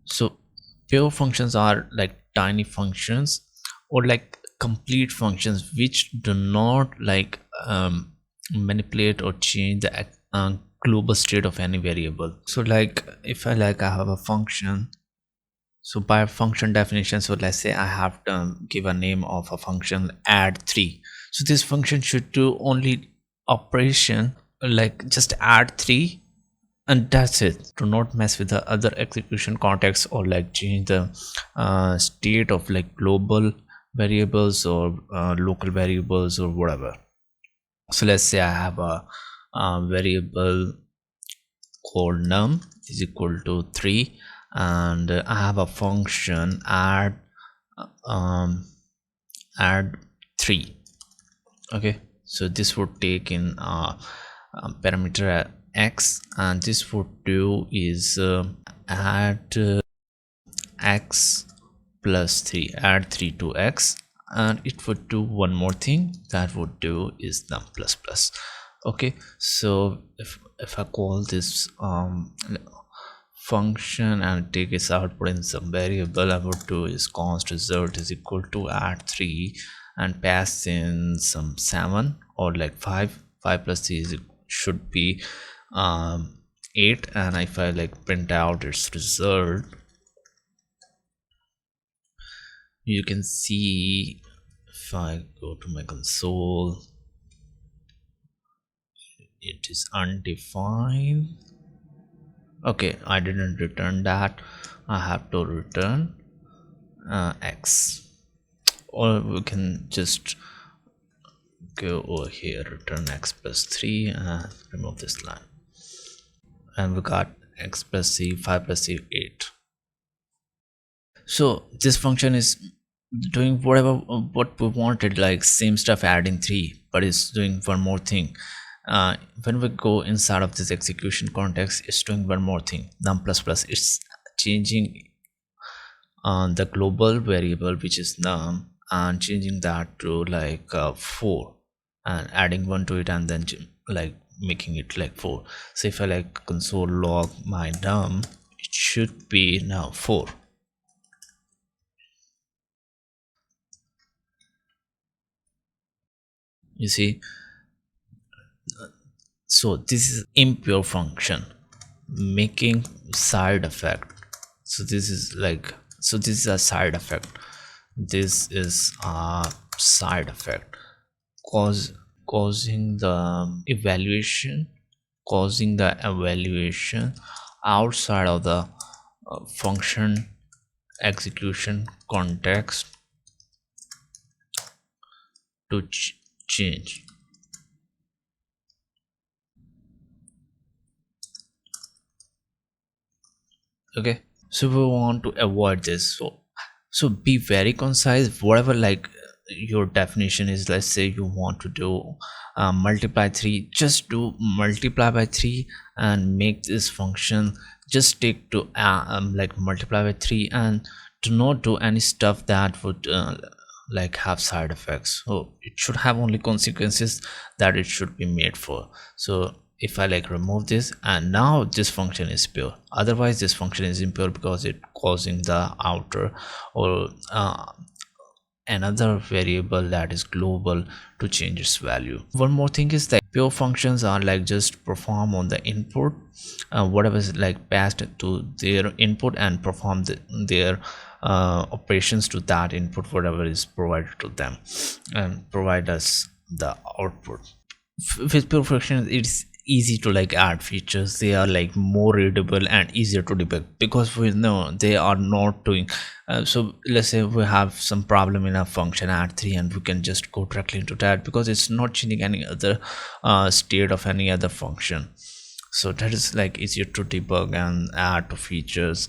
So pure functions are like tiny functions or like complete functions which do not like manipulate or change the global state of any variable. So like if I have a function, so by function definition, so let's say I have to give a name of a function add 3. So this function should do only operation like just add 3, and that's it. Do not mess with the other execution context or like change the state of like global variables or local variables or whatever. So let's say I have a variable called num is equal to 3, and I have a function um, add 3. Okay, so this would take in parameter x, and this would do is add x plus 3, add 3 to x, and it would do one more thing, that would do is num plus plus. Okay, so if I call this function and take its output in some variable, I would do is const result is equal to add 3 and pass in some 7 or like 5 plus 3 should be 8, and if I like print out its result, you can see if I go to my console, it is undefined. Okay, I didn't return that, I have to return x, or we can just go over here, return x plus 3 and remove this line, and we got x plus c, 5 plus c, 8. So this function is doing whatever what we wanted, like same stuff, adding 3, but it's doing one more thing. When we go inside of this execution context, it's doing one more thing, num plus plus. It's changing the global variable which is num and changing that to like 4 and adding 1 to it, and then like making it like 4. So if I like console log my num, it should be now 4. You see, so this is impure function making side effect. So this is like, so this is a side effect, this is a side effect causing the evaluation outside of the function execution context to change. Okay, so we want to avoid this. So be very concise, whatever like your definition is. Let's say you want to do multiply 3, just do multiply by 3 and make this function just stick to like multiply by 3, and do not do any stuff that would like have side effects. So it should have only consequences that it should be made for. So if I like remove this, and now this function is pure, otherwise this function is impure because it causing the outer or another variable that is global to change its value. One more thing is that pure functions are like just perform on the input whatever is like passed to their input, and perform their operations to that input whatever is provided to them, and provide us the output. With pure functions, it's easy to like add features, they are like more readable and easier to debug because we know they are not doing so let's say we have some problem in a function add 3, and we can just go directly into that because it's not changing any other state of any other function. So that is like easier to debug and add to features.